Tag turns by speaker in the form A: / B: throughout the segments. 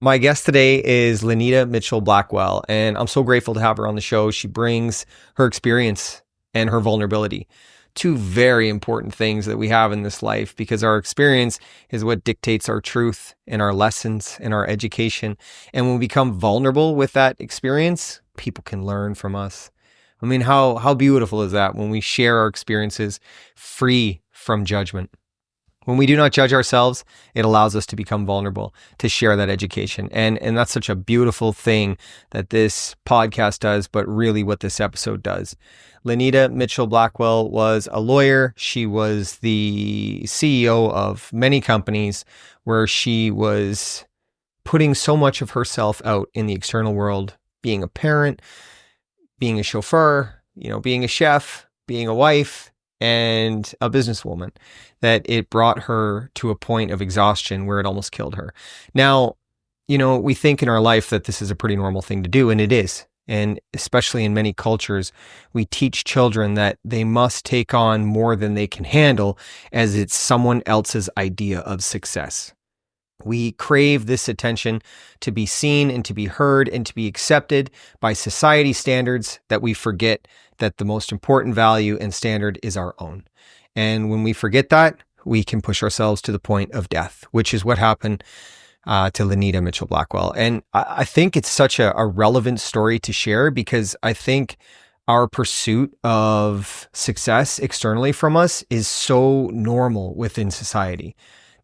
A: My guest today is Lynita Mitchell-Blackwell, and I'm so grateful to have her on the show. She brings her experience and her vulnerability, two very important things that we have in this life, because our experience is what dictates our truth and our lessons and our education. And when we become vulnerable with that experience, people can learn from us. I mean, how beautiful is that when we share our experiences free from judgment? When we do not judge ourselves, it allows us to become vulnerable, to share that education. And that's such a beautiful thing that this podcast does, but really what this episode does. Lynita Mitchell-Blackwell was a lawyer. She was the CEO of many companies where she was putting so much of herself out in the external world, being a parent, being a chauffeur, being a chef, being a wife, and a businesswoman, that it brought her to a point of exhaustion where it almost killed her. Now, we think in our life that this is a pretty normal thing to do, and it is. And especially in many cultures, we teach children that they must take on more than they can handle, as it's someone else's idea of success. We crave this attention to be seen and to be heard and to be accepted by society standards, that we forget that the most important value and standard is our own. And when we forget that, we can push ourselves to the point of death, which is what happened to Lynita Mitchell-Blackwell. And I think it's such a relevant story to share, because I think our pursuit of success externally from us is so normal within society.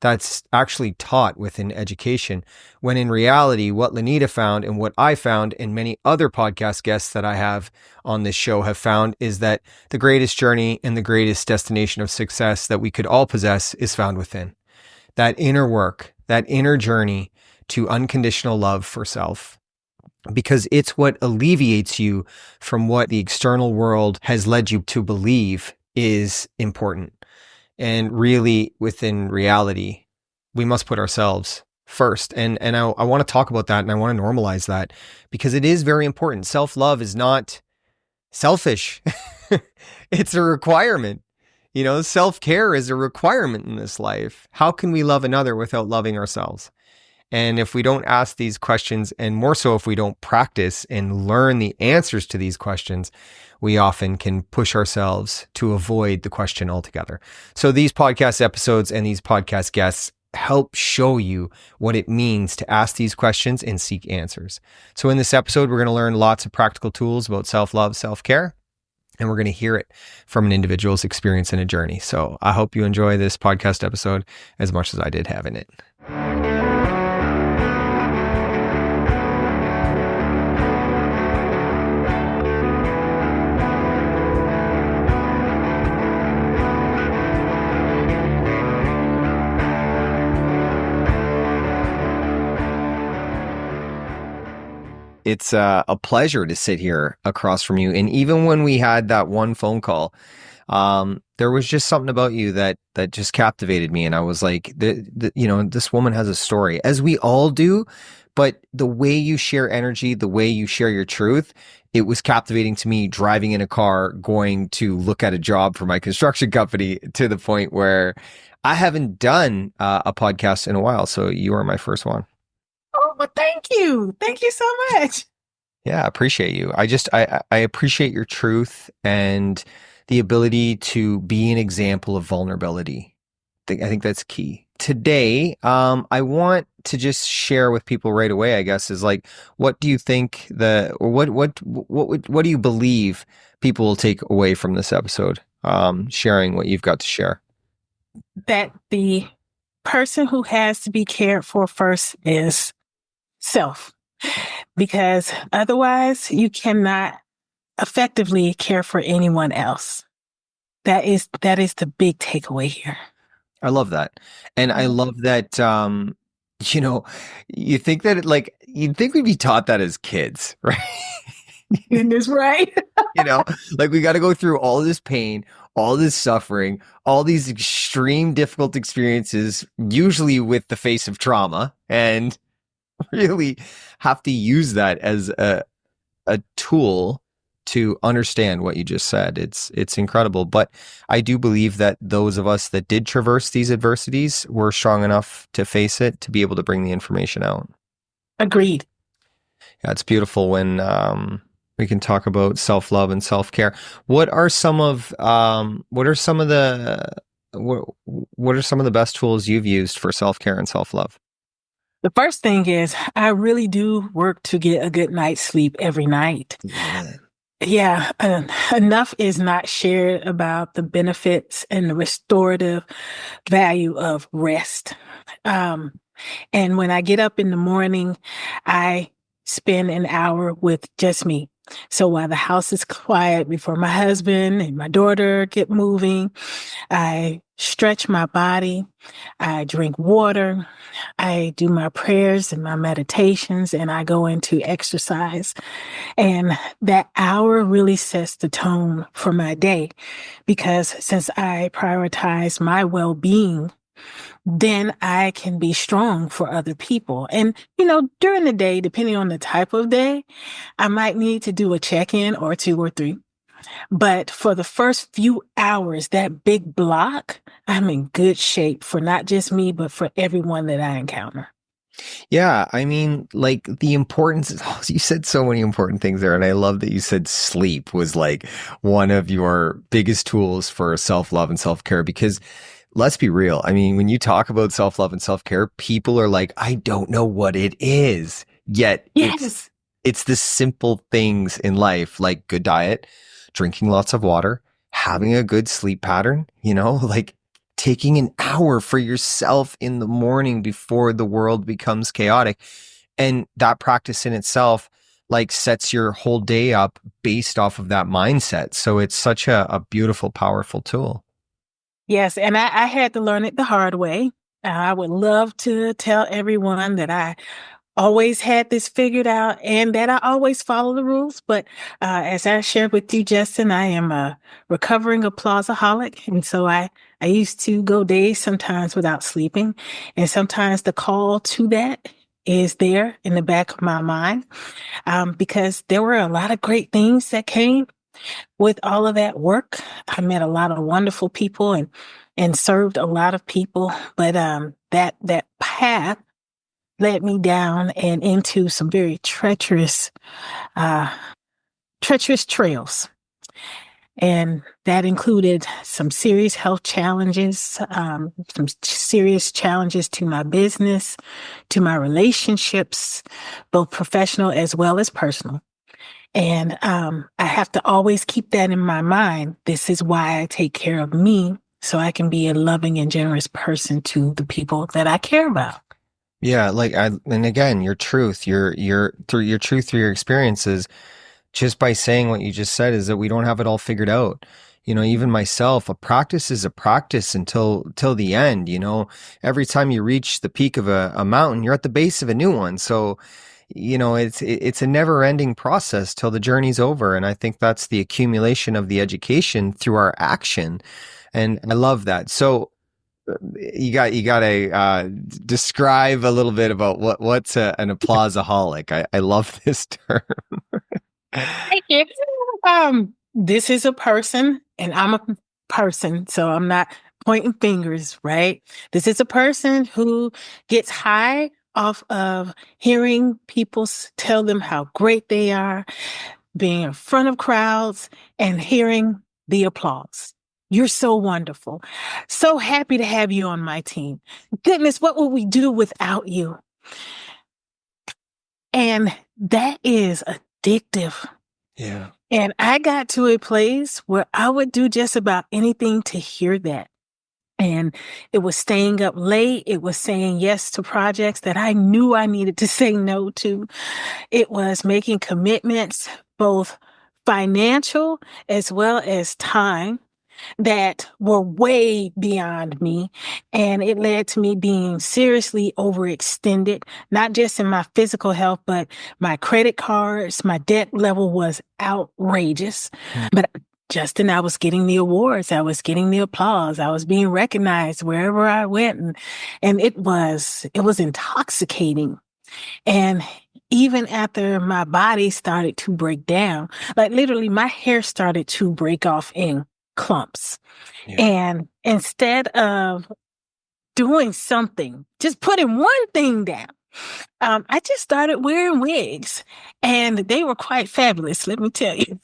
A: That's actually taught within education, when in reality, what Lynita found and what I found and many other podcast guests that I have on this show have found is that the greatest journey and the greatest destination of success that we could all possess is found within. That inner work, that inner journey to unconditional love for self, because it's what alleviates you from what the external world has led you to believe is important. And really, within reality, we must put ourselves first. And I want to talk about that, and I want to normalize that, because it is very important. Self-love is not selfish. It's a requirement. Self-care is a requirement in this life. How can we love another without loving ourselves? And if we don't ask these questions, and more so if we don't practice and learn the answers to these questions, we often can push ourselves to avoid the question altogether. So these podcast episodes and these podcast guests help show you what it means to ask these questions and seek answers. So in this episode, we're going to learn lots of practical tools about self-love, self-care, and we're going to hear it from an individual's experience and a journey. So I hope you enjoy this podcast episode as much as I did having it. It's a pleasure to sit here across from you. And even when we had that one phone call, there was just something about you that just captivated me. And I was like, this woman has a story, as we all do. But the way you share energy, the way you share your truth, it was captivating to me, driving in a car, going to look at a job for my construction company, to the point where I haven't done a podcast in a while. So you are my first one.
B: Oh, well, thank you. Thank you so much.
A: Yeah, I appreciate you. I appreciate your truth and the ability to be an example of vulnerability. I think that's key. Today, I want to just share with people right away, I guess, is like, what do you think what do you believe people will take away from this episode, sharing what you've got to share?
B: That the person who has to be cared for first is self, because otherwise you cannot effectively care for anyone else. That is the big takeaway here.
A: I love that. And I love that, you think that you'd think we'd be taught that as kids, right?
B: Goodness, right?
A: We got to go through all this pain, all this suffering, all these extreme difficult experiences, usually with the face of trauma, and really have to use that as a tool to understand what you just said. It's incredible. But I do believe that those of us that did traverse these adversities were strong enough to face it, to be able to bring the information out.
B: Agreed.
A: Yeah, it's beautiful when we can talk about self-love and self-care. What are some of the what, what are some of the best tools you've used for self-care and self-love?
B: The first thing is I really do work to get a good night's sleep every night.
A: Love it.
B: Yeah, enough is not shared about the benefits and the restorative value of rest. Um, and when I get up in the morning, I spend an hour with just me. So while the house is quiet before my husband and my daughter get moving, I stretch my body. I drink water. I do my prayers and my meditations, and I go into exercise. And that hour really sets the tone for my day because since I prioritize my well being, then I can be strong for other people. And, during the day, depending on the type of day, I might need to do a check in or two or three. But for the first few hours, that big block, I'm in good shape for not just me, but for everyone that I encounter.
A: Yeah, I mean, like the importance, you said so many important things there. And I love that you said sleep was like one of your biggest tools for self-love and self-care because let's be real. I mean, when you talk about self-love and self-care, people are like, I don't know what it is. Yet
B: Yes.
A: it's the simple things in life, like good diet, drinking lots of water, having a good sleep pattern, like taking an hour for yourself in the morning before the world becomes chaotic. And that practice in itself, like sets your whole day up based off of that mindset. So it's such a beautiful, powerful tool.
B: Yes. And I had to learn it the hard way. I would love to tell everyone that I always had this figured out and that I always follow the rules. But as I shared with you, Justin, I am a recovering applauseaholic. And so I used to go days sometimes without sleeping. And sometimes the call to that is there in the back of my mind because there were a lot of great things that came with all of that work. I met a lot of wonderful people and served a lot of people. But that path led me down and into some very uh, treacherous trails. And that included some serious health challenges, some serious challenges to my business, to my relationships, both professional as well as personal. And I have to always keep that in my mind. This is why I take care of me so I can be a loving and generous person to the people that I care about.
A: Yeah, and again, your truth, your through your truth through your experiences, just by saying what you just said is that we don't have it all figured out. Even myself, a practice is a practice till the end. Every time you reach the peak of a mountain, you're at the base of a new one. So, it's a never ending process till the journey's over. And I think that's the accumulation of the education through our action. And I love that. So you got to describe a little bit about what's an applauseaholic. I love this term.
B: Thank you. This is a person, and I'm a person, so I'm not pointing fingers, right? This is a person who gets high off of hearing people tell them how great they are, being in front of crowds, and hearing the applause. You're so wonderful. So happy to have you on my team. Goodness, what would we do without you? And that is addictive.
A: Yeah.
B: And I got to a place where I would do just about anything to hear that. And it was staying up late. It was saying yes to projects that I knew I needed to say no to. It was making commitments, both financial as well as time, that were way beyond me. And it led to me being seriously overextended, not just in my physical health, but my credit cards, my debt level was outrageous.
A: Mm.
B: But Justin, I was getting the awards. I was getting the applause. I was being recognized wherever I went. And it was intoxicating. And even after my body started to break down, like literally my hair started to break off in clumps.
A: Yeah.
B: And instead of doing something, just putting one thing down, I just started wearing wigs, and they were quite fabulous, let me tell you.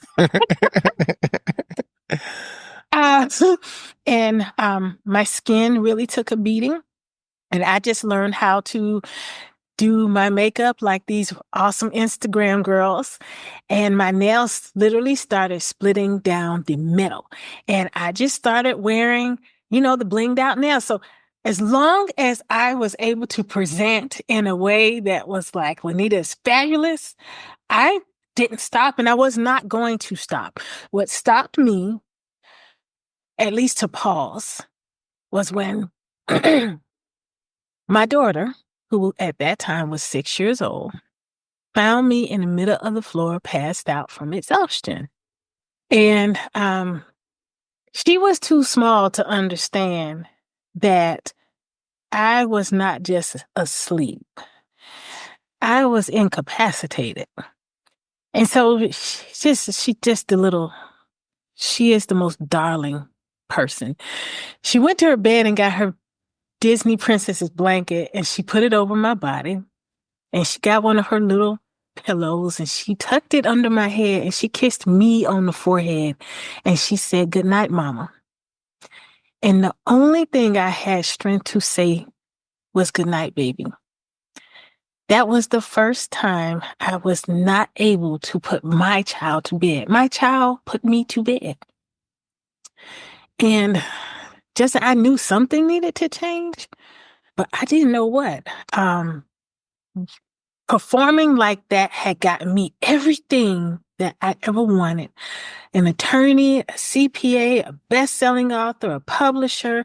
B: Uh, and my skin really took a beating, and I just learned how to do my makeup like these awesome Instagram girls. And my nails literally started splitting down the middle. And I just started wearing, the blinged out nails. So as long as I was able to present in a way that was like, Lynita is fabulous, I didn't stop, and I was not going to stop. What stopped me, at least to pause, was when my daughter, who at that time was 6 years old, found me in the middle of the floor, passed out from exhaustion. And she was too small to understand that I was not just asleep. I was incapacitated. And so she is the most darling person. She went to her bed and got her Disney princess's blanket, and she put it over my body, and she got one of her little pillows and she tucked it under my head, and she kissed me on the forehead, and she said, "Good night, Mama." And the only thing I had strength to say was, "Good night, baby." That was the first time I was not able to put my child to bed. My child put me to bed. And just I knew something needed to change, but I didn't know what. Performing like that had gotten me everything that I ever wanted. An attorney, a CPA, a best-selling author, a publisher.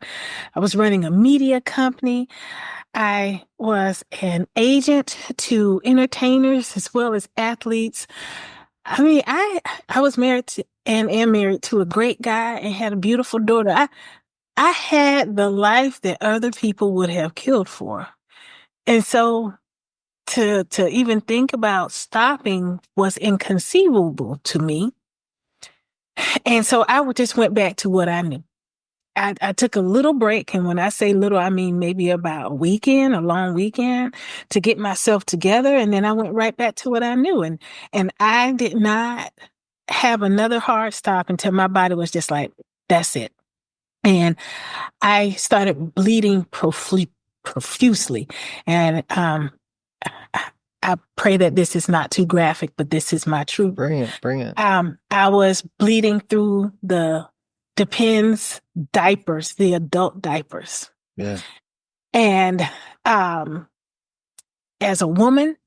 B: I was running a media company. I was an agent to entertainers as well as athletes. I mean, I was married to and am married to a great guy and had a beautiful daughter. I had the life that other people would have killed for. And so to even think about stopping was inconceivable to me. And so just went back to what I knew. I took a little break, and when I say little, I mean maybe about a long weekend, to get myself together, and then I went right back to what I knew. And I did not have another hard stop until my body was just like, that's it. And I started bleeding profusely. And I pray that this is not too graphic, but this is my truth.
A: Bring it.
B: I was bleeding through the Depends diapers, the adult diapers.
A: Yeah.
B: And as a woman,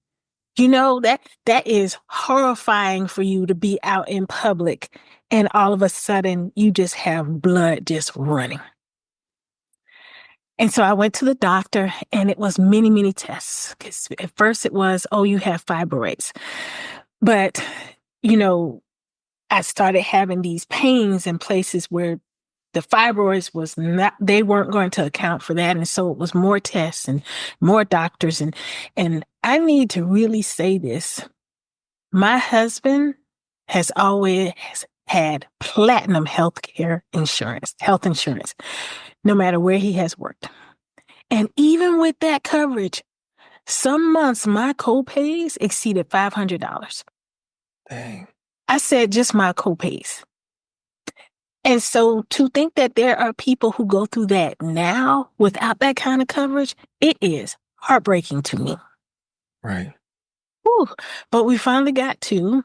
B: that is horrifying for you to be out in public and all of a sudden you just have blood just running. And so I went to the doctor, and it was many, many tests. Because at first it was, oh, you have fibroids. But, I started having these pains in places where the fibroids they weren't going to account for that. And so it was more tests and more doctors. And I need to really say this. My husband has always had platinum health insurance, no matter where he has worked. And even with that coverage, some months my co-pays exceeded $500.
A: Dang.
B: I said just my co-pays. And so to think that there are people who go through that now without that kind of coverage, it is heartbreaking to me.
A: Right.
B: Whew. But we finally got to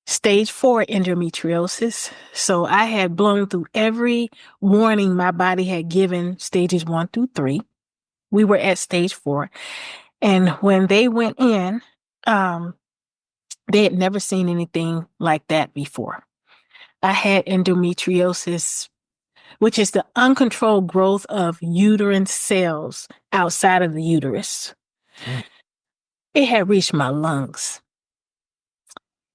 B: stage 4 endometriosis. So I had blown through every warning my body had given, stages 1 through 3. We were at stage 4. And when they went in, they had never seen anything like that before. I had endometriosis, which is the uncontrolled growth of uterine cells outside of the uterus. Mm. It had reached my lungs.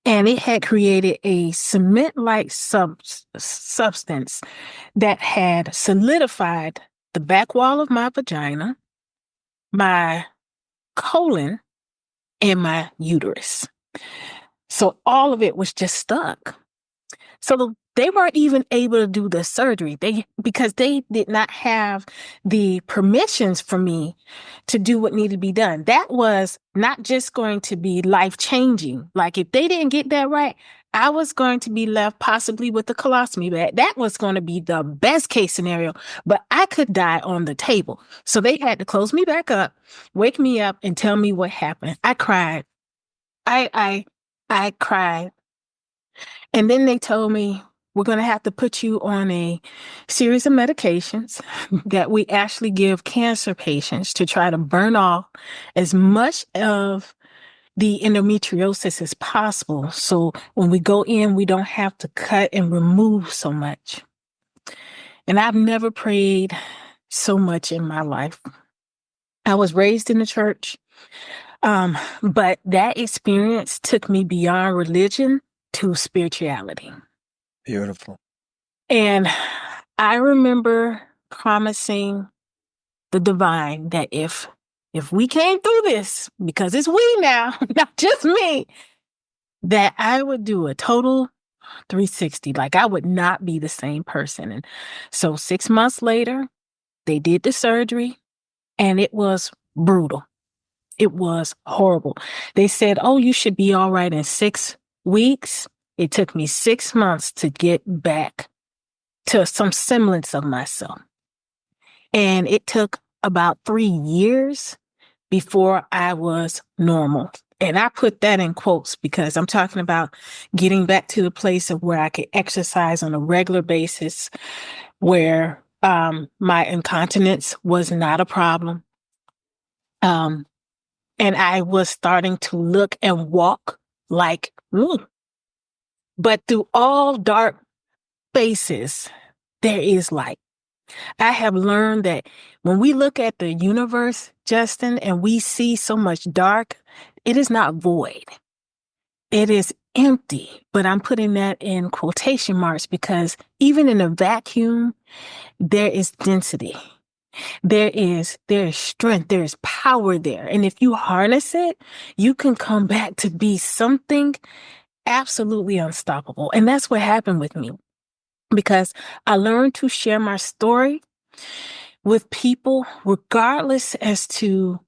B: And it had created a cement-like substance that had solidified the back wall of my vagina, my colon, and my uterus. So all of it was just stuck. So They weren't even able to do the surgery. Because they did not have the permissions for me to do what needed to be done. That was not just going to be life-changing. Like, if they didn't get that right, I was going to be left possibly with a colostomy bag. That was going to be the best case scenario, but I could die on the table. So they had to close me back up, wake me up, and tell me what happened. I cried. I cried. And then they told me, we're going to have to put you on a series of medications that we actually give cancer patients to try to burn off as much of the endometriosis as possible. So when we go in, we don't have to cut and remove so much. And I've never prayed so much in my life. I was raised in the church, but that experience took me beyond religion to spirituality.
A: Beautiful.
B: And I remember promising the divine that if we came through this, because it's we now, not just me, that I would do a total 360. Like, I would not be the same person. And so 6 months later, they did the surgery, and it was brutal. It was horrible. They said, oh, you should be all right in 6 weeks. It took me 6 months to get back to some semblance of myself. And it took about 3 years before I was normal. And I put that in quotes because I'm talking about getting back to the place of where I could exercise on a regular basis, where my incontinence was not a problem. And I was starting to look and walk like, ooh. But through all dark spaces, there is light. I have learned that when we look at the universe, Justin, and we see so much dark, it is not void. It is empty. But I'm putting that in quotation marks because even in a vacuum, there is density. There is strength. There is power there. And if you harness it, you can come back to be something absolutely unstoppable. And that's what happened with me, because I learned to share my story with people, regardless as to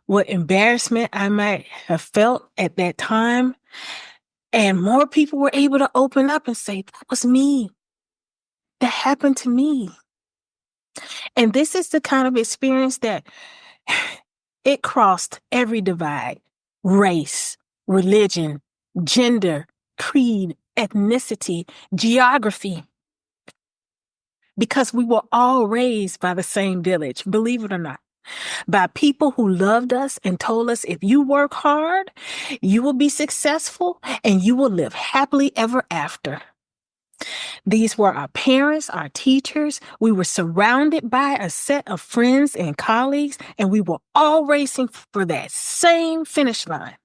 B: what embarrassment I might have felt at that time. And more people were able to open up and say, that was me. That happened to me. And this is the kind of experience that it crossed every divide: race, religion, gender, creed, ethnicity, geography. Because we were all raised by the same village, believe it or not, by people who loved us and told us, if you work hard, you will be successful and you will live happily ever after. These were our parents, our teachers. We were surrounded by a set of friends and colleagues, and we were all racing for that same finish line.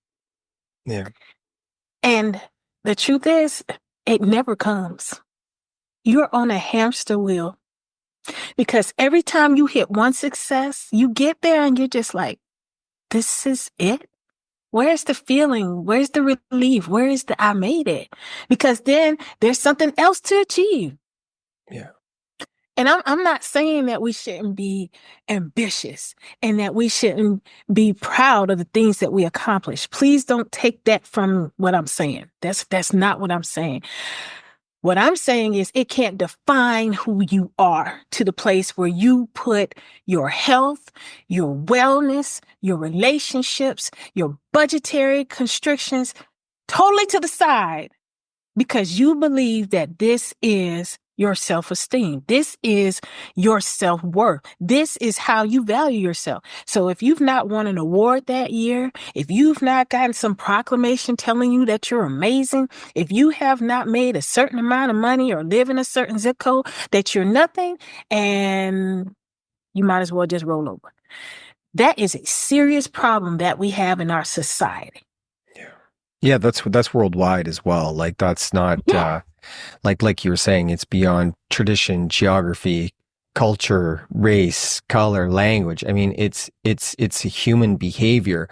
A: Yeah.
B: And the truth is, it never comes. You're on a hamster wheel, because every time you hit one success, you get there and you're just like, this is it? Where's the feeling? Where's the relief? Where is the I made it? Because then there's something else to achieve.
A: Yeah.
B: And I'm not saying that we shouldn't be ambitious and that we shouldn't be proud of the things that we accomplish. Please don't take that from what I'm saying. That's not what I'm saying. What I'm saying is it can't define who you are to the place where you put your health, your wellness, your relationships, your budgetary constrictions totally to the side because you believe that this is your self-esteem. This is your self-worth. This is how you value yourself. So if you've not won an award that year, if you've not gotten some proclamation telling you that you're amazing, if you have not made a certain amount of money or live in a certain zip code, that you're nothing, and you might as well just roll over. That is a serious problem that we have in our society.
A: Yeah, that's worldwide as well. Like, that's not like you were saying, it's beyond tradition, geography, culture, race, color, language. I mean, it's a human behavior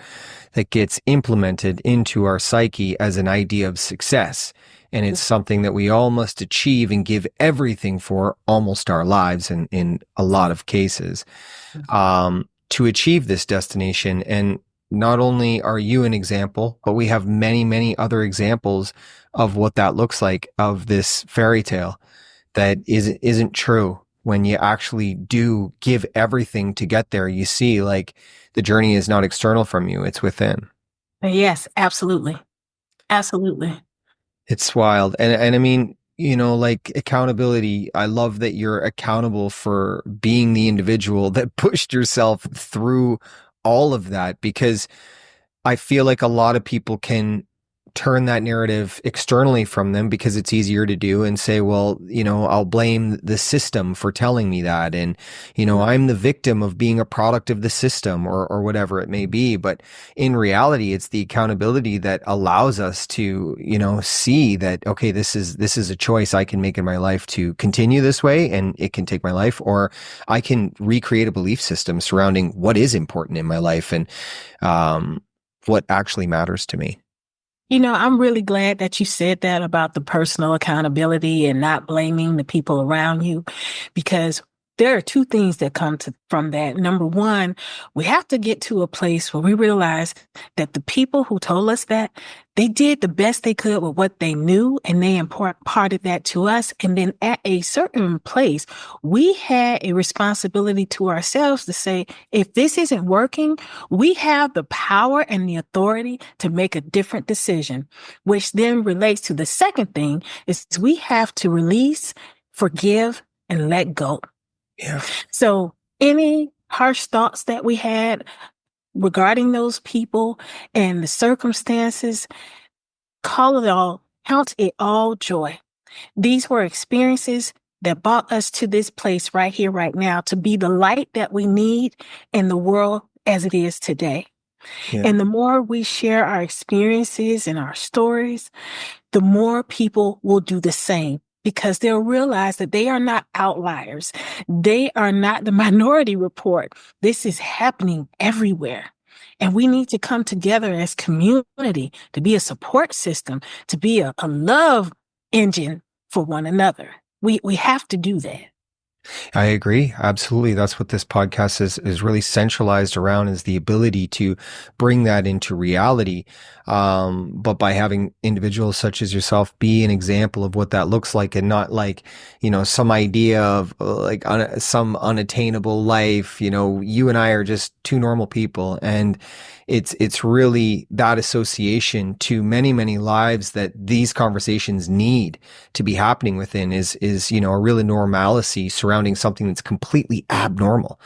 A: that gets implemented into our psyche as an idea of success. And it's something that we all must achieve and give everything for almost our lives in a lot of cases, to achieve this destination. And not only are you an example, but we have many, many other examples of what that looks like, of this fairy tale that isn't true. When you actually do give everything to get there, you see like the journey is not external from you, it's within.
B: Yes, absolutely. Absolutely.
A: It's wild. And I mean, you know, like accountability, I love that you're accountable for being the individual that pushed yourself through all of that, because I feel like a lot of people can turn that narrative externally from them because it's easier to do and say, well, you know, I'll blame the system for telling me that. And, you know, I'm the victim of being a product of the system, or whatever it may be. But in reality, it's the accountability that allows us to, you know, see that, okay, this is a choice I can make in my life to continue this way, and it can take my life, or I can recreate a belief system surrounding what is important in my life and, what actually matters to me.
B: You know, I'm really glad that you said that about the personal accountability and not blaming the people around you, because there are two things that come from that. Number one, we have to get to a place where we realize that the people who told us that, they did the best they could with what they knew, and they imparted that to us. And then at a certain place, we had a responsibility to ourselves to say, if this isn't working, we have the power and the authority to make a different decision, which then relates to the second thing is we have to release, forgive, and let go.
A: Yeah.
B: So any harsh thoughts that we had regarding those people and the circumstances, count it all joy. These were experiences that brought us to this place right here, right now, to be the light that we need in the world as it is today.
A: Yeah.
B: And the more we share our experiences and our stories, the more people will do the same, because they'll realize that they are not outliers. They are not the minority report. This is happening everywhere. And we need to come together as community to be a support system, to be a love engine for one another. We have to do that.
A: I agree. Absolutely. That's what this podcast is really centralized around, is the ability to bring that into reality. But by having individuals such as yourself be an example of what that looks like, and not like, you know, some idea of like some unattainable life. You know, you and I are just two normal people, and it's really that association to many, many lives that these conversations need to be happening within is, you know, a real normalcy surrounding something that's completely abnormal.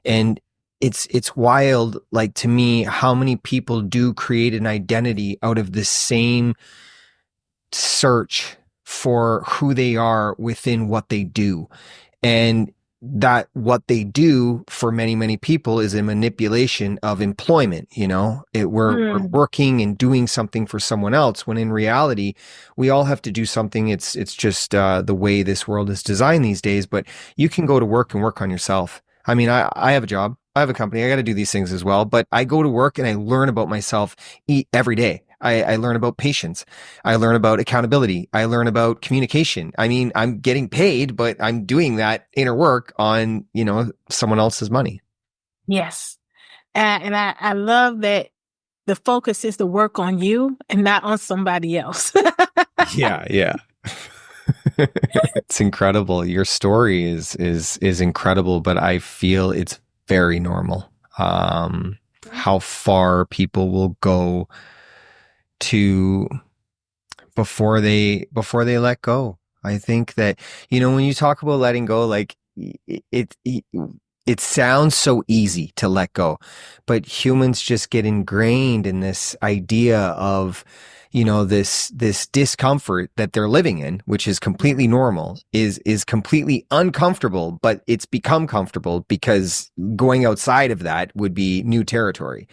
A: And it's wild, like, to me, how many people do create an identity out of the same search for who they are within what they do. And that what they do for many, many people is a manipulation of employment. You know, we're working and doing something for someone else, when in reality, we all have to do something. It's just the way this world is designed these days. But you can go to work and work on yourself. I mean, I have a job, I have a company, I got to do these things as well. But I go to work and I learn about myself every day. I learn about patience. I learn about accountability. I learn about communication. I mean, I'm getting paid, but I'm doing that inner work on, you know, someone else's money.
B: Yes. And I love that the focus is to work on you and not on somebody else.
A: Yeah. It's incredible. Your story is incredible, but I feel it's very normal. How far people will go to before they let go. I think that, you know, when you talk about letting go, like it sounds so easy to let go, but humans just get ingrained in this idea of, this discomfort that they're living in, which is completely normal, is completely uncomfortable, but it's become comfortable because going outside of that would be new territory.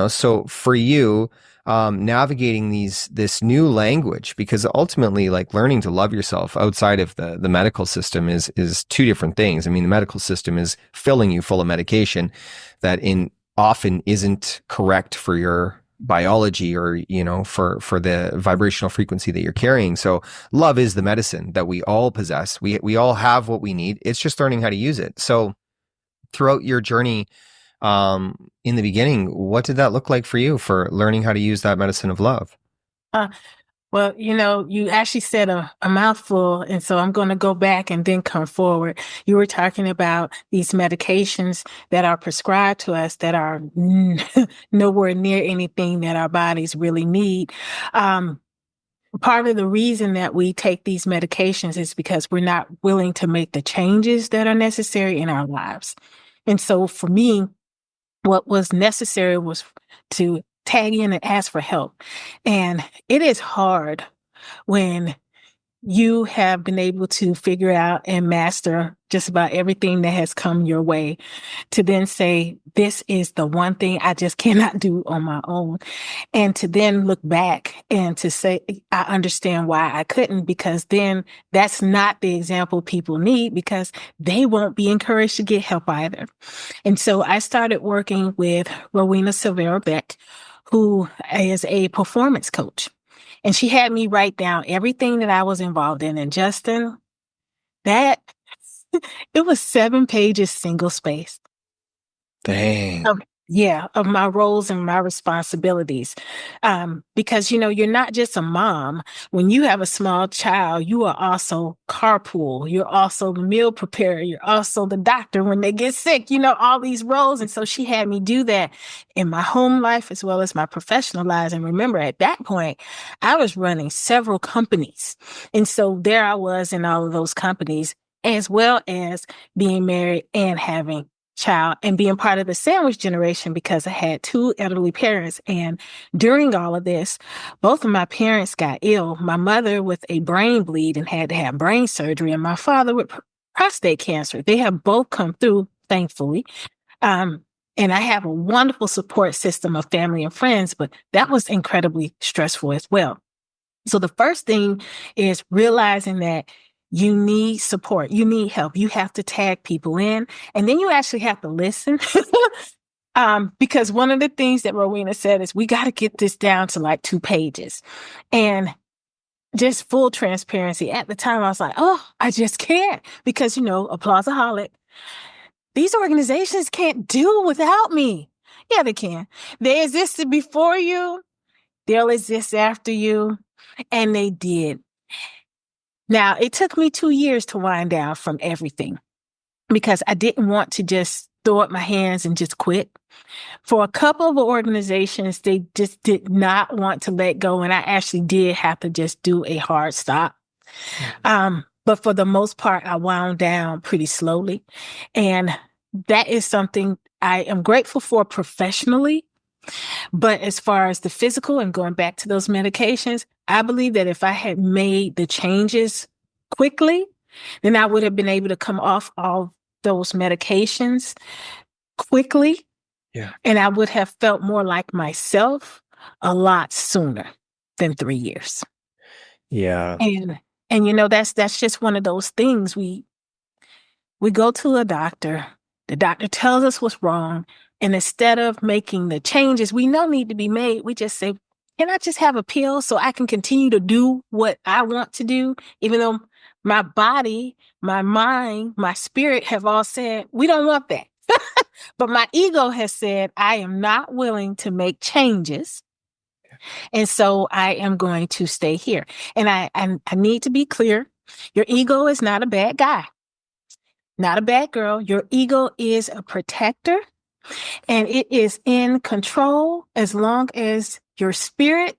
A: So for you, navigating this new language, because ultimately, like, learning to love yourself outside of the medical system is two different things. I mean, the medical system is filling you full of medication that often isn't correct for your biology, or for the vibrational frequency that you're carrying. So love is the medicine that we all possess. We all have what we need. It's just learning how to use it. So throughout your journey, in the beginning, what did that look like for you, for learning how to use that medicine of love?
B: Well, you actually said a mouthful, and so I'm going to go back and then come forward. You were talking about these medications that are prescribed to us that are nowhere near anything that our bodies really need. Part of the reason that we take these medications is because we're not willing to make the changes that are necessary in our lives. And so for me, what was necessary was to tag in and ask for help. And it is hard when you have been able to figure out and master just about everything that has come your way, to then say, this is the one thing I just cannot do on my own. And to then look back and to say, I understand why I couldn't, because then that's not the example people need, because they won't be encouraged to get help either. And so I started working with Rowena Silvera Beck, who is a performance coach. And she had me write down everything that I was involved in. And Justin, that it was 7 pages, single spaced.
A: Dang.
B: Of my roles and my responsibilities. Because, you're not just a mom. When you have a small child, you are also carpool. You're also the meal preparer. You're also the doctor when they get sick, all these roles. And so she had me do that in my home life as well as my professional lives. And remember, at that point, I was running several companies. And so there I was in all of those companies, as well as being married and having child and being part of the sandwich generation, because I had 2 elderly parents. And during all of this, both of my parents got ill. My mother with a brain bleed and had to have brain surgery, and my father with prostate cancer. They have both come through, thankfully. And I have a wonderful support system of family and friends, but that was incredibly stressful as well. So the first thing is realizing that you need support. You need help. You have to tag people in, and then you actually have to listen. Because one of the things that Rowena said is, we got to get this down to like 2 pages. And just full transparency, at the time I was like, oh, I just can't, because, applauseaholic. These organizations can't do without me. Yeah, they can. They existed before you. They'll exist after you. And they did. Now, it took me 2 years to wind down from everything, because I didn't want to just throw up my hands and just quit. For a couple of organizations, they just did not want to let go. And I actually did have to just do a hard stop. But for the most part, I wound down pretty slowly. And that is something I am grateful for professionally. But as far as the physical and going back to those medications, I believe that if I had made the changes quickly, then I would have been able to come off all those medications quickly.
A: Yeah.
B: And I would have felt more like myself a lot sooner than 3 years.
A: Yeah.
B: And that's just one of those things. We go to a doctor, the doctor tells us what's wrong. And instead of making the changes we know need to be made, we just say, can I just have a pill so I can continue to do what I want to do? Even though my body, my mind, my spirit have all said, we don't want that. But my ego has said, I am not willing to make changes. And so I am going to stay here. And I need to be clear. Your ego is not a bad guy, not a bad girl. Your ego is a protector. And it is in control as long as your spirit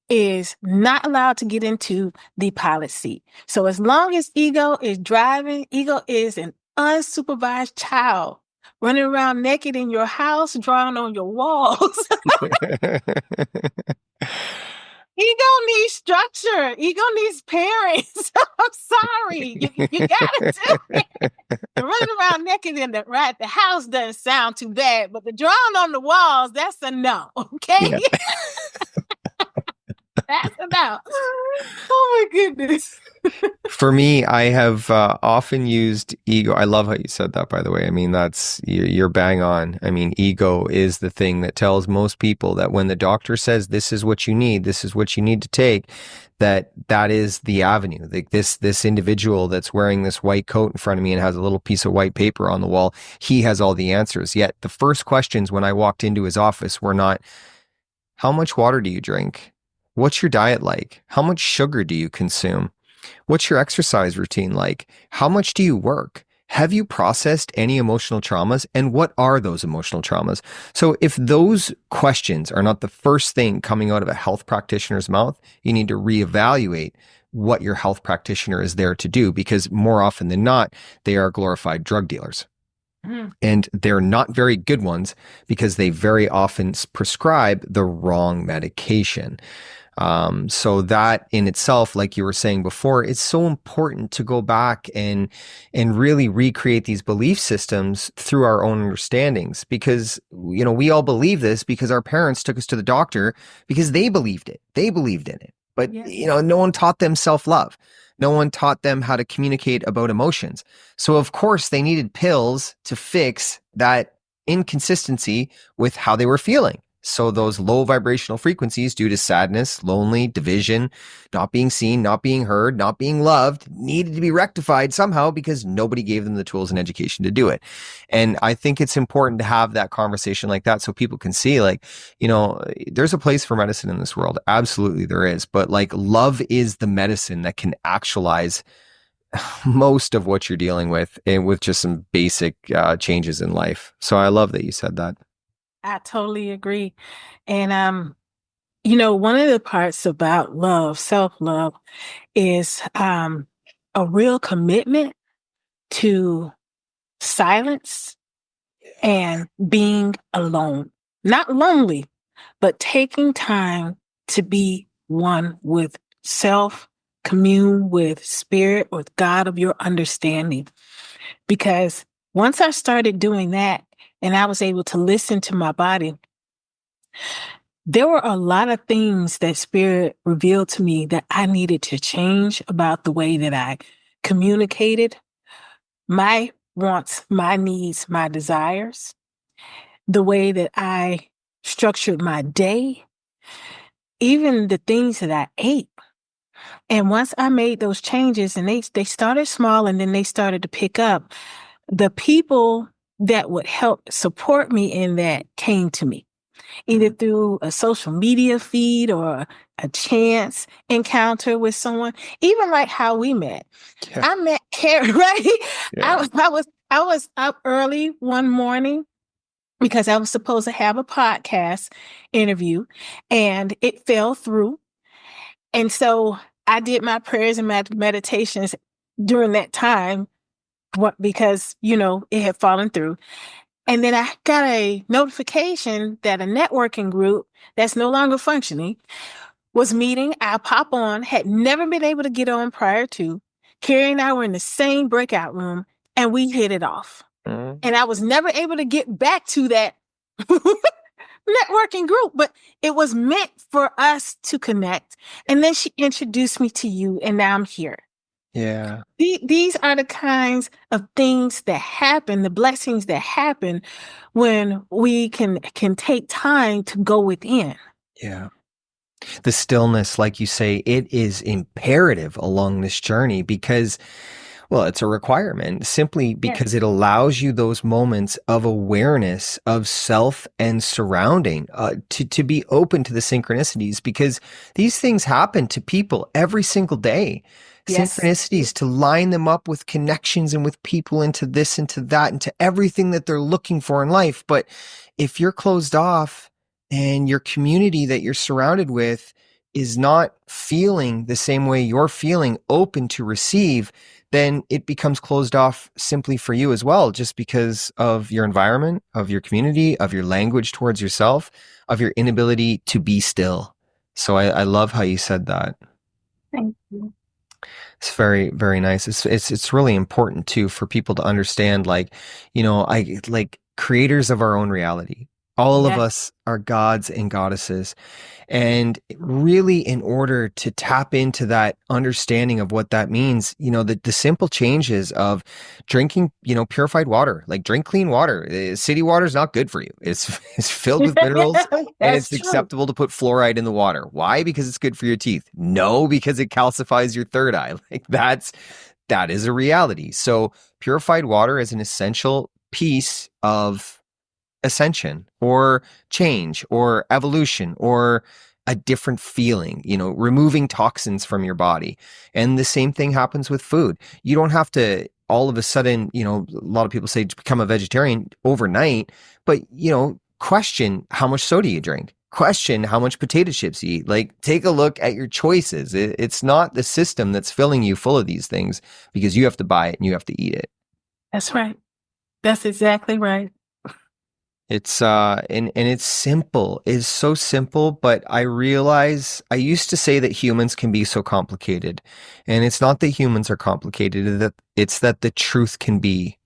B: is not allowed to get into the pilot seat. So as long as ego is driving, ego is an unsupervised child running around naked in your house, drawing on your walls. ego needs structure. Ego needs parents. I'm sorry. You gotta do it. The running around naked in the house doesn't sound too bad, but the drawing on the walls, that's a no. Okay?
A: Yeah.
B: That's a no. Oh my goodness.
A: For me, I have often used ego. I love how you said that, by the way. I mean, you're bang on. I mean, ego is the thing that tells most people that when the doctor says this is what you need, this is what you need to take, that is the avenue. Like this individual that's wearing this white coat in front of me and has a little piece of white paper on the wall, he has all the answers. Yet the first questions when I walked into his office were not, how much water do you drink? What's your diet like? How much sugar do you consume? What's your exercise routine like? How much do you work? Have you processed any emotional traumas? And what are those emotional traumas? So if those questions are not the first thing coming out of a health practitioner's mouth, you need to reevaluate what your health practitioner is there to do, because more often than not, they are glorified drug dealers. And they're not very good ones because they very often prescribe the wrong medication. So that in itself, like you were saying before, it's so important to go back and really recreate these belief systems through our own understandings, because, you know, we all believe this because our parents took us to the doctor because they believed it. They believed in it. But, you know, no one taught them self-love. No one taught them how to communicate about emotions. So of course they needed pills to fix that inconsistency with how they were feeling. So those low vibrational frequencies due to sadness, lonely, division, not being seen, not being heard, not being loved, needed to be rectified somehow because nobody gave them the tools and education to do it. And I think it's important to have that conversation like that so people can see, like, you know, there's a place for medicine in this world. Absolutely there is. But like, love is the medicine that can actualize most of what you're dealing with, and with just some basic changes in life. So I love that you said that.
B: I totally agree. And you know, one of the parts about love, self-love, is a real commitment to silence and being alone. Not lonely, but taking time to be one with self, commune with spirit, with God of your understanding. Because once I started doing that, and I was able to listen to my body, there were a lot of things that Spirit revealed to me that I needed to change about the way that I communicated my wants, my needs, my desires, the way that I structured my day, even the things that I ate. And once I made those changes, and they started small and then they started to pick up, the people that would help support me in that came to me, either through a social media feed or a chance encounter with someone, even like how we met. Yeah. I met Carrie, right? Yeah. I was up early one morning because I was supposed to have a podcast interview and it fell through. And so I did my prayers and my meditations during that time, because, you know, it had fallen through. And then I got a notification that a networking group that's no longer functioning was meeting. I pop on, had never been able to get on prior to. Carrie and I were in the same breakout room and we hit it off. Mm-hmm. And I was never able to get back to that networking group, but it was meant for us to connect. And then she introduced me to you, and now I'm here.
A: Yeah.
B: These are the kinds of things that happen, the blessings that happen when we can take time to go within.
A: Yeah. The stillness, like you say, it is imperative along this journey because, well, it's a requirement simply because it allows you those moments of awareness of self and surrounding, to be open to the synchronicities, because these things happen to people every single day. Yes. Synchronicities, to line them up with connections and with people into this, into that, into everything that they're looking for in life. But if you're closed off and your community that you're surrounded with is not feeling the same way you're feeling, open to receive, then it becomes closed off simply for you as well, just because of your environment, of your community, of your language towards yourself, of your inability to be still. So I love how you said that.
B: Thank you.
A: It's very, very nice. It's really important too for people to understand, like, I like creators of our own reality. All of
B: Yes,
A: us are gods and goddesses. And really, in order to tap into that understanding of what that means, the simple changes of drinking, purified water, like drink clean water. City water is not good for you. It's filled with minerals and
B: that's
A: it's
B: true.
A: acceptable to put fluoride in the water. Why? Because it's good for your teeth. No, because it calcifies your third eye. Like that is a reality. So purified water is an essential piece of ascension or change or evolution or a different feeling, removing toxins from your body. And the same thing happens with food. You don't have to all of a sudden, a lot of people say become a vegetarian overnight, but, question how much soda you drink. Question how much potato chips you eat. Like, take a look at your choices. It's not the system that's filling you full of these things because you have to buy it and you have to eat it.
B: That's right. That's exactly right.
A: It's and it's simple. It's so simple, but I realize I used to say that humans can be so complicated. And it's not that humans are complicated, it's that the truth can be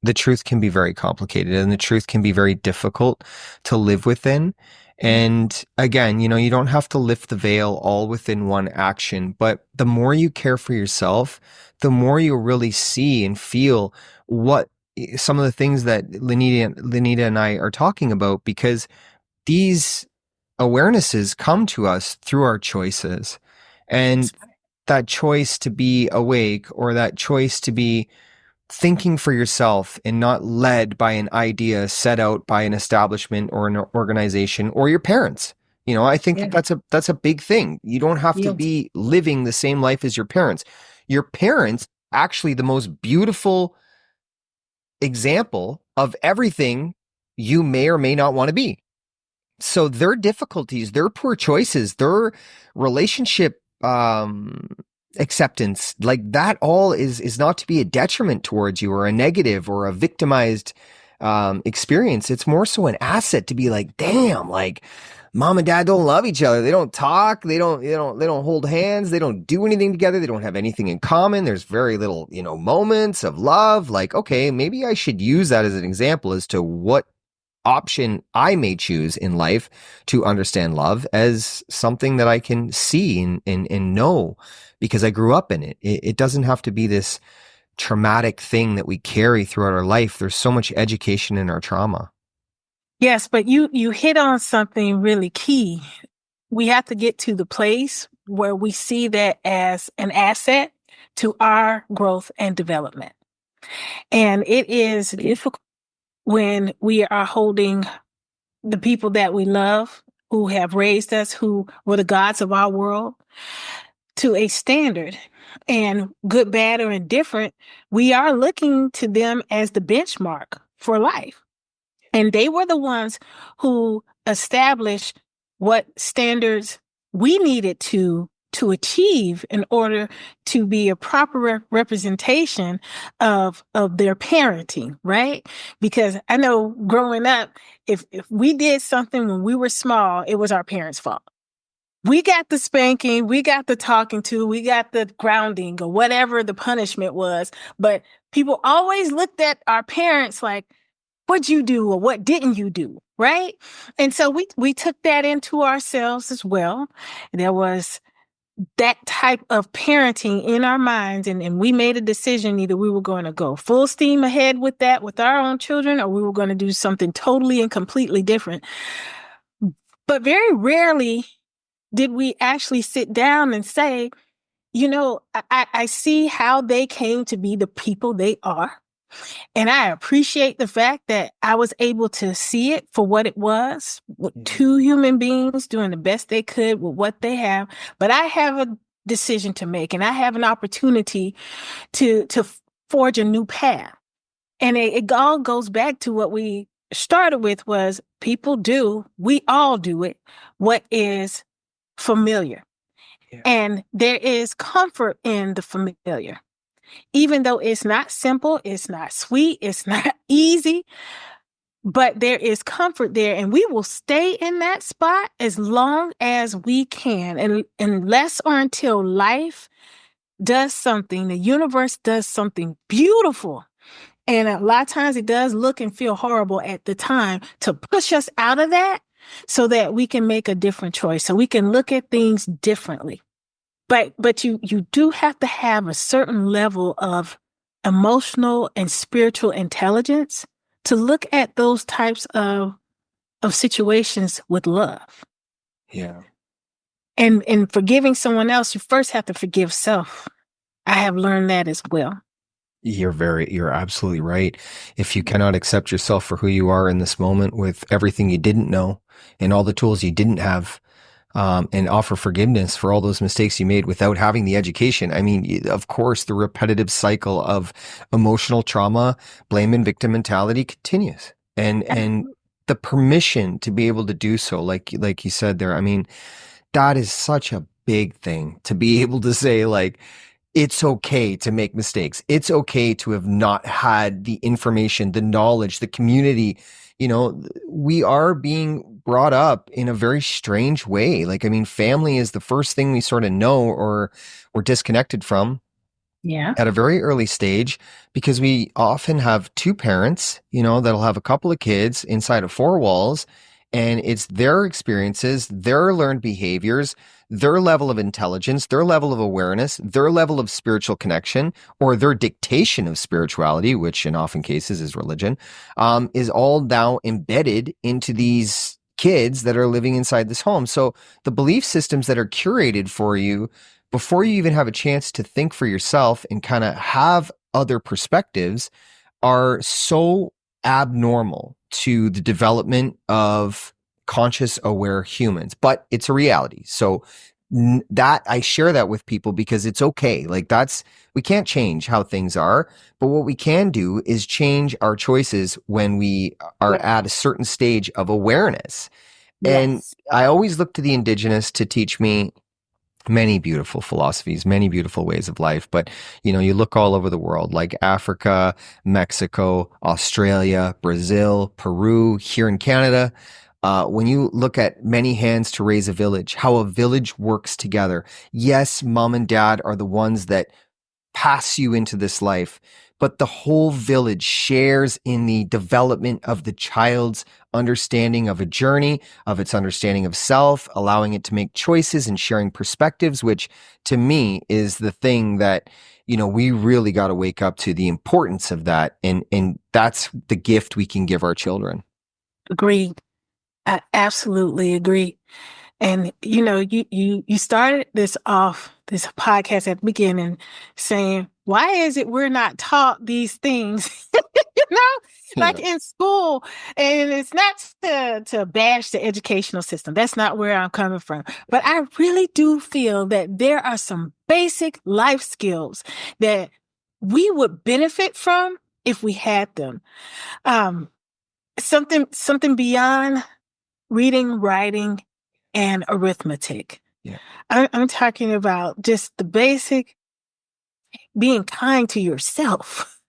A: very complicated and the truth can be very difficult to live within. And again, you don't have to lift the veil all within one action, but the more you care for yourself, the more you'll really see and feel what some of the things that Lynita and I are talking about, because these awarenesses come to us through our choices. And
B: That's
A: that choice to be awake or that choice to be thinking for yourself and not led by an idea set out by an establishment or an organization or your parents. I think that
B: yeah.
A: that's a big thing. You don't have to
B: Guilty.
A: be living the same life as your parents. Your parents, actually the most beautiful example of everything you may or may not want to be. So their difficulties, their poor choices, their relationship acceptance, like that all is not to be a detriment towards you or a negative or a victimized experience. It's more so an asset to be like, damn, like mom and dad don't love each other. They don't talk. They don't hold hands. They don't do anything together. They don't have anything in common. There's very little, moments of love. Like, okay, maybe I should use that as an example as to what option I may choose in life to understand love as something that I can see and know because I grew up in it. It doesn't have to be this traumatic thing that we carry throughout our life. There's so much education in our trauma.
B: Yes, but you hit on something really key. We have to get to the place where we see that as an asset to our growth and development. And it is difficult when we are holding the people that we love, who have raised us, who were the gods of our world, to a standard. And good, bad, or indifferent, we are looking to them as the benchmark for life. And they were the ones who established what standards we needed to achieve in order to be a proper representation of their parenting, right? Because I know growing up, if we did something when we were small, it was our parents' fault. We got the spanking, we got the talking to, we got the grounding or whatever the punishment was. But people always looked at our parents like, what'd you do or what didn't you do? Right. And so we took that into ourselves as well. There was that type of parenting in our minds. And we made a decision either we were going to go full steam ahead with that with our own children, or we were going to do something totally and completely different. But very rarely did we actually sit down and say, I see how they came to be the people they are. And I appreciate the fact that I was able to see it for what it was, with two human beings doing the best they could with what they have. But I have a decision to make, and I have an opportunity to forge a new path. And it all goes back to what we started with was we all do it, what is familiar. Yeah. And there is comfort in the familiar. Even though it's not simple, it's not sweet, it's not easy, but there is comfort there, and we will stay in that spot as long as we can. And unless or until life does something, the universe does something beautiful. And a lot of times it does look and feel horrible at the time to push us out of that so that we can make a different choice, so we can look at things differently. But you do have to have a certain level of emotional and spiritual intelligence to look at those types of situations with love.
A: Yeah.
B: And in forgiving someone else, you first have to forgive self. I have learned that as well.
A: You're absolutely right. If you cannot accept yourself for who you are in this moment with everything you didn't know and all the tools you didn't have, and offer forgiveness for all those mistakes you made without having the education. I mean, of course, the repetitive cycle of emotional trauma, blame and victim mentality continues. And the permission to be able to do so, like you said there, I mean, that is such a big thing to be able to say, like, it's okay to make mistakes. It's okay to have not had the information, the knowledge, the community. You know, we are being brought up in a very strange way. Like, I mean, family is the first thing we sort of know or we're disconnected from.
B: Yeah.
A: At a very early stage, because we often have two parents, you know, that'll have a couple of kids inside of four walls, and it's their experiences, their learned behaviors, their level of intelligence, their level of awareness, their level of spiritual connection, or their dictation of spirituality, which in often cases is religion, is all now embedded into these kids that are living inside this home. So the belief systems that are curated for you before you even have a chance to think for yourself and kind of have other perspectives are so abnormal to the development of conscious, aware humans, but it's a reality. So that I share that with people because it's okay. Like, we can't change how things are, but what we can do is change our choices when we are at a certain stage of awareness. And I always look to the indigenous to teach me many beautiful philosophies, many beautiful ways of life. But, you know, you look all over the world, like Africa, Mexico, Australia, Brazil, Peru, here in Canada. When you look at many hands to raise a village, how a village works together. Yes, mom and dad are the ones that pass you into this life, but the whole village shares in the development of the child's understanding of a journey, of its understanding of self, allowing it to make choices and sharing perspectives, which to me is the thing that, you know, we really got to wake up to the importance of that. And that's the gift we can give our children.
B: Agreed. I absolutely agree. And, you know, you started this podcast at the beginning saying, why is it we're not taught these things, like in school? And it's not to bash the educational system. That's not where I'm coming from. But I really do feel that there are some basic life skills that we would benefit from if we had them. Something beyond reading, writing, and arithmetic.
A: Yeah.
B: I'm talking about just the basic being kind to yourself.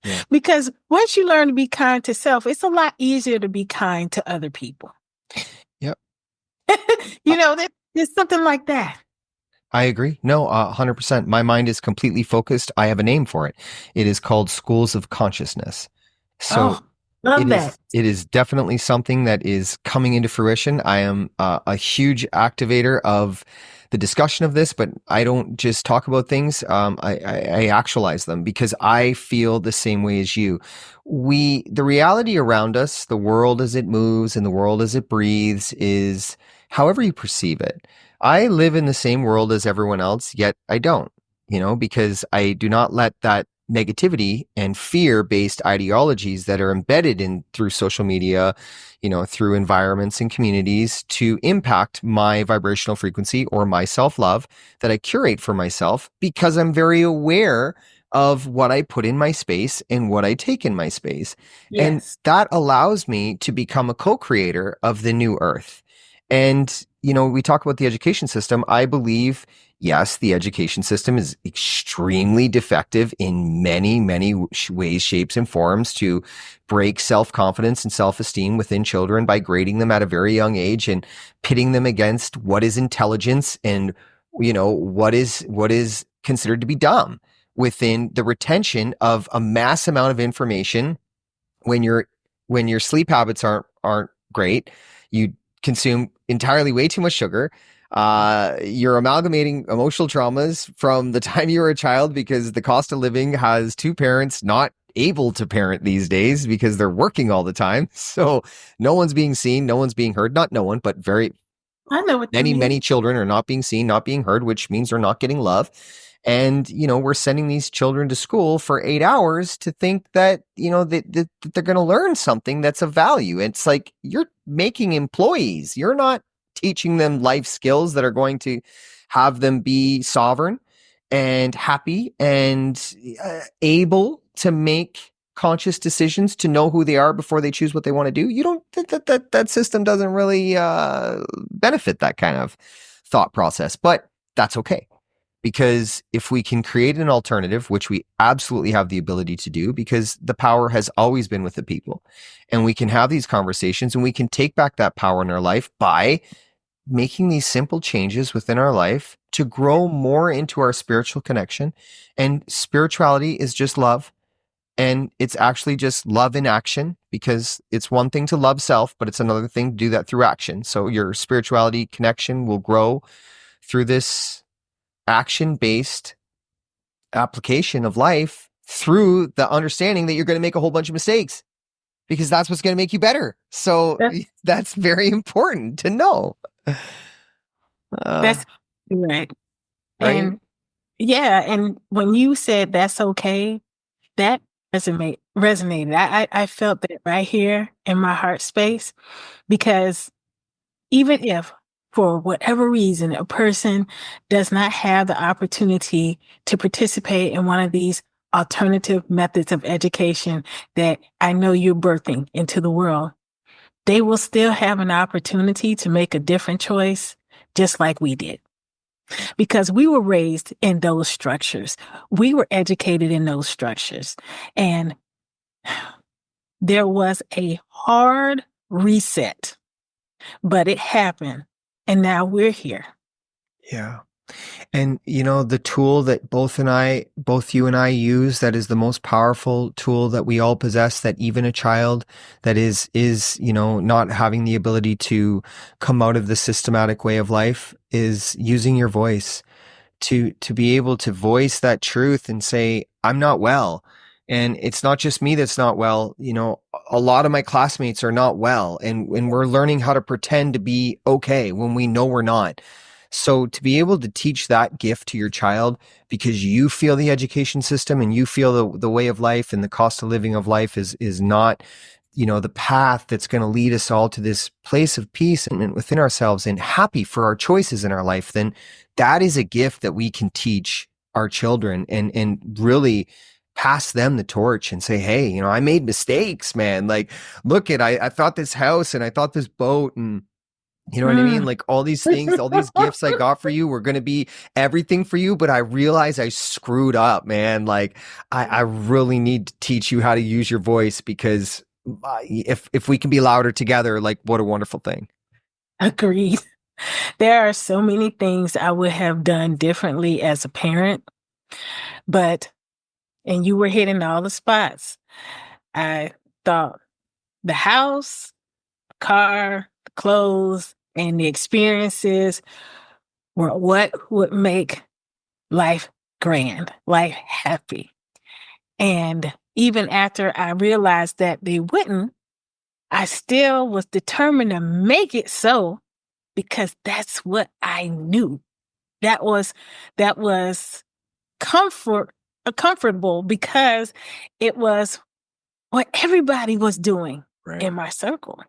A: Yeah.
B: Because once you learn to be kind to self, it's a lot easier to be kind to other people.
A: Yep.
B: You know, there's something like that.
A: I agree. No, 100%. My mind is completely focused. I have a name for it. It is called Schools of Consciousness. So
B: love that.
A: It is definitely something that is coming into fruition. I am a huge activator of the discussion of this, but I don't just talk about things. I actualize them because I feel the same way as you. The reality around us, the world as it moves and the world as it breathes is however you perceive it. I live in the same world as everyone else, yet I don't, you know, because I do not let that negativity and fear-based ideologies that are embedded in through social media, you know, through environments and communities to impact my vibrational frequency or my self-love that I curate for myself because I'm very aware of what I put in my space and what I take in my space. Yes. And that allows me to become a co-creator of the new earth. And we talk about the education system. I believe, yes, the education system is extremely defective in many, many ways, shapes, and forms to break self-confidence and self-esteem within children by grading them at a very young age and pitting them against what is intelligence and, what is considered to be dumb within the retention of a mass amount of information. When your sleep habits aren't great, you consume entirely way too much sugar. You're amalgamating emotional traumas from the time you were a child because the cost of living has two parents not able to parent these days because they're working all the time. So no one's being seen, no one's being heard. Not no one, but
B: I know what you
A: many,
B: mean.
A: many children are not being seen, not being heard, which means they're not getting love. And, we're sending these children to school for 8 hours to think that, that they're going to learn something that's of value. It's like you're making employees. You're not teaching them life skills that are going to have them be sovereign and happy and able to make conscious decisions, to know who they are before they choose what they want to do. You don't, that system doesn't really benefit that kind of thought process, but that's okay. Because if we can create an alternative, which we absolutely have the ability to do, because the power has always been with the people, and we can have these conversations and we can take back that power in our life by making these simple changes within our life to grow more into our spiritual connection. And spirituality is just love. And it's actually just love in action, because it's one thing to love self, but it's another thing to do that through action. So your spirituality connection will grow through this action-based application of life, through the understanding that you're going to make a whole bunch of mistakes, because that's what's going to make you better. So that's very important to know.
B: That's right.
A: Right?
B: And yeah, and when you said that's okay, that resonated. I felt that right here in my heart space, because even if for whatever reason a person does not have the opportunity to participate in one of these alternative methods of education that I know you're birthing into the world, they will still have an opportunity to make a different choice, just like we did. Because we were raised in those structures. We were educated in those structures. And there was a hard reset, but it happened. And now we're here.
A: Yeah. And the tool that both you and I use, that is the most powerful tool that we all possess, that even a child that is not having the ability to come out of the systematic way of life, is using your voice to be able to voice that truth and say, I'm not well. And it's not just me that's not well. A lot of my classmates are not well, and we're learning how to pretend to be okay when we know we're not. So to be able to teach that gift to your child, because you feel the education system and you feel the way of life and the cost of living of life is not, the path that's going to lead us all to this place of peace and within ourselves and happy for our choices in our life, then that is a gift that we can teach our children and really pass them the torch and say, hey, I made mistakes, man. Like, look I thought this house and I thought this boat, and you know what I mean? Like all these things, all these gifts I got for you were going to be everything for you, but I realized I screwed up, man. Like I really need to teach you how to use your voice, because if we can be louder together, like what a wonderful thing.
B: Agreed. There are so many things I would have done differently as a parent, and you were hitting all the spots. I thought the house, car, the clothes, and the experiences were what would make life grand, life happy. And even after I realized that they wouldn't, I still was determined to make it so, because that's what I knew. That was comfortable, because it was what everybody was doing in my circle.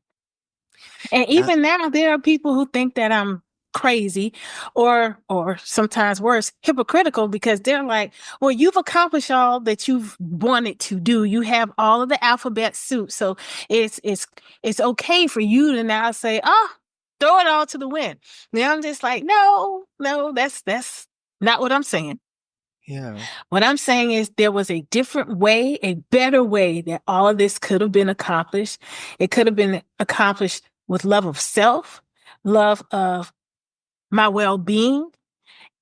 B: And even now, there are people who think that I'm crazy or sometimes worse, hypocritical, because they're like, well, you've accomplished all that you've wanted to do. You have all of the alphabet soup. So it's okay for you to now say, oh, throw it all to the wind. Now I'm just like, no, that's not what I'm saying.
A: Yeah.
B: What I'm saying is there was a different way, a better way that all of this could have been accomplished. It could have been accomplished with love of self, love of my well-being,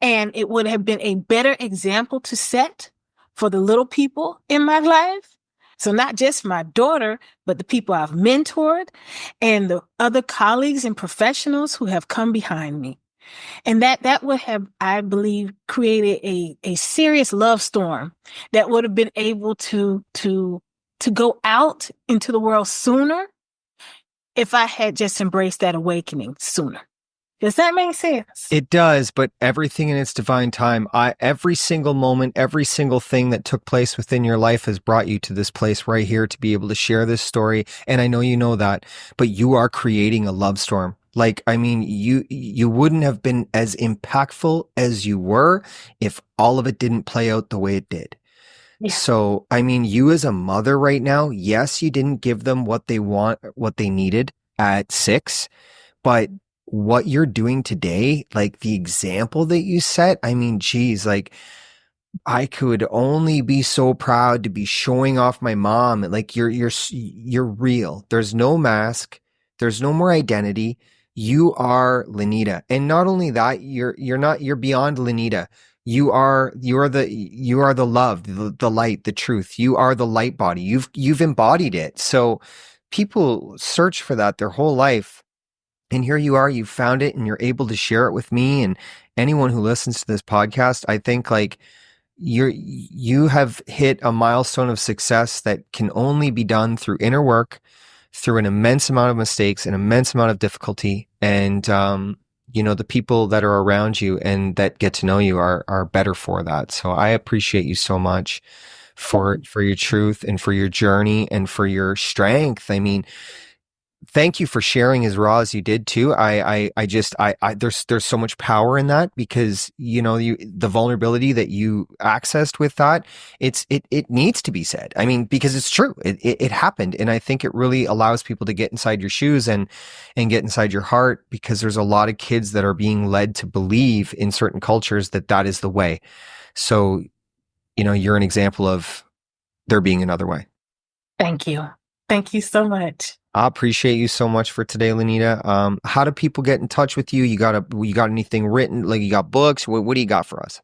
B: and it would have been a better example to set for the little people in my life. So not just my daughter, but the people I've mentored and the other colleagues and professionals who have come behind me. And that would have, I believe, created a serious love storm that would have been able to go out into the world sooner if I had just embraced that awakening sooner. Does that make sense?
A: It does, but everything in its divine time. Every single moment, every single thing that took place within your life has brought you to this place right here to be able to share this story. And I know you know that, but you are creating a love storm. Like, I mean, you wouldn't have been as impactful as you were if all of it didn't play out the way it did.
B: Yeah.
A: So, I mean, you as a mother right now, yes, you didn't give them what they needed at 6, but what you're doing today, like the example that you set, I mean, geez, like I could only be so proud to be showing off my mom. Like you're real. There's no mask. There's no more identity. You are Lynita. And not only that, you're beyond Lynita. You are the love, the light, the truth. You are the light body. You've embodied it. So people search for that their whole life. And here you are, you found it and you're able to share it with me and anyone who listens to this podcast. I think like you have hit a milestone of success that can only be done through inner work, through an immense amount of mistakes, an immense amount of difficulty. And, the people that are around you and that get to know you are better for that. So I appreciate you so much for your truth and for your journey and for your strength. I mean, thank you for sharing as raw as you did too. There's so much power in that because, the vulnerability that you accessed with that, it needs to be said. I mean, because it's true. It happened. And I think it really allows people to get inside your shoes and get inside your heart because there's a lot of kids that are being led to believe in certain cultures that is the way. So, you're an example of there being another way.
B: Thank you. Thank you so much.
A: I appreciate you so much for today, Lynita. How do people get in touch with you? You got anything written? Like you got books? What do you got for us?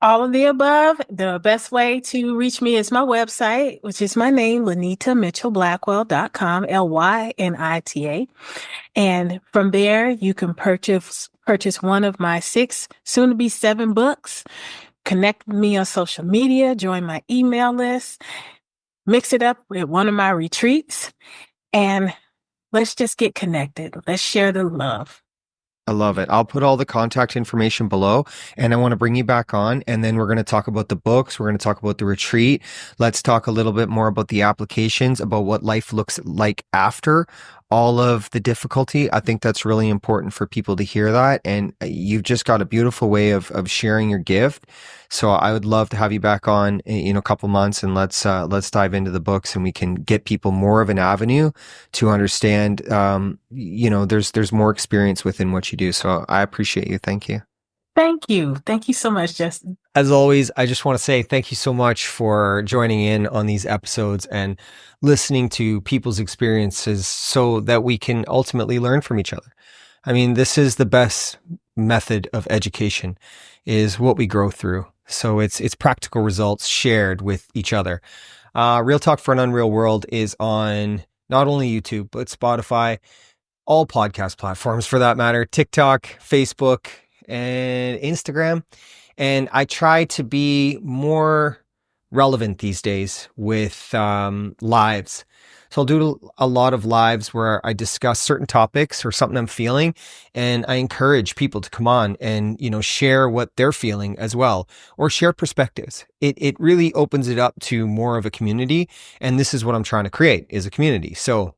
B: All of the above. The best way to reach me is my website, which is my name, LynitaMitchell-Blackwell.com, LYNITA. And from there, you can purchase one of my 6, soon to be 7 books. Connect with me on social media, join my email list, mix it up with one of my retreats. And let's just get connected. Let's share the love.
A: I love it. I'll put all the contact information below and I want to bring you back on and then we're going to talk about the books. We're going to talk about the retreat. Let's talk a little bit more about the applications, about what life looks like after all of the difficulty. I think that's really important for people to hear that. And you've just got a beautiful way of sharing your gift. So I would love to have you back on in a couple months and let's dive into the books and we can get people more of an avenue to understand, there's more experience within what you do. So I appreciate you. Thank you.
B: Thank you. Thank you so much, Justin.
A: As always, I just want to say thank you so much for joining in on these episodes and listening to people's experiences so that we can ultimately learn from each other. I mean, this is the best method of education is what we grow through. So it's practical results shared with each other. Real Talk for an Unreal World is on not only YouTube, but Spotify, all podcast platforms for that matter, TikTok, Facebook, and Instagram. And I try to be more relevant these days with lives. So I'll do a lot of lives where I discuss certain topics or something I'm feeling, and I encourage people to come on and, share what they're feeling as well, or share perspectives. It really opens it up to more of a community. And this is what I'm trying to create is a community. So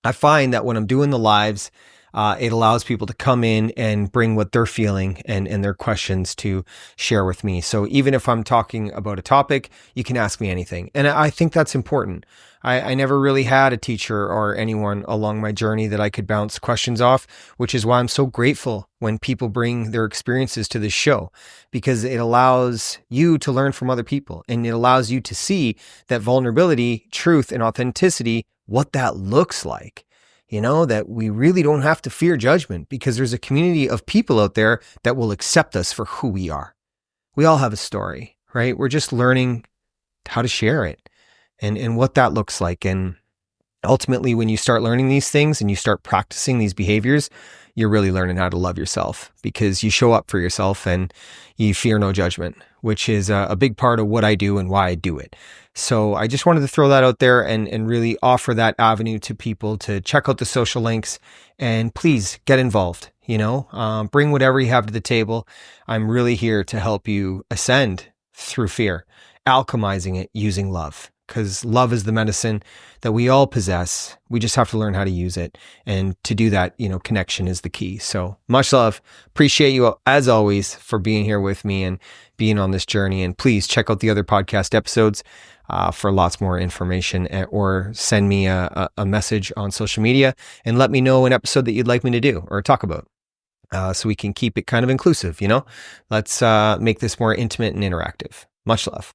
A: I find that when I'm doing the lives, it allows people to come in and bring what they're feeling and their questions to share with me. So even if I'm talking about a topic, you can ask me anything. And I think that's important. I never really had a teacher or anyone along my journey that I could bounce questions off, which is why I'm so grateful when people bring their experiences to this show, because it allows you to learn from other people and it allows you to see that vulnerability, truth, and authenticity, what that looks like. That we really don't have to fear judgment because there's a community of people out there that will accept us for who we are. We all have a story, right? We're just learning how to share it and what that looks like. And ultimately, when you start learning these things and you start practicing these behaviors, you're really learning how to love yourself because you show up for yourself and you fear no judgment, which is a big part of what I do and why I do it. So I just wanted to throw that out there and really offer that avenue to people to check out the social links and please get involved. Bring whatever you have to the table. I'm really here to help you ascend through fear, alchemizing it using love. Because love is the medicine that we all possess. We just have to learn how to use it. And to do that, connection is the key. So much love. Appreciate you as always for being here with me and being on this journey. And please check out the other podcast episodes for lots more information, or send me a message on social media and let me know an episode that you'd like me to do or talk about. So we can keep it kind of inclusive, Let's make this more intimate and interactive. Much love.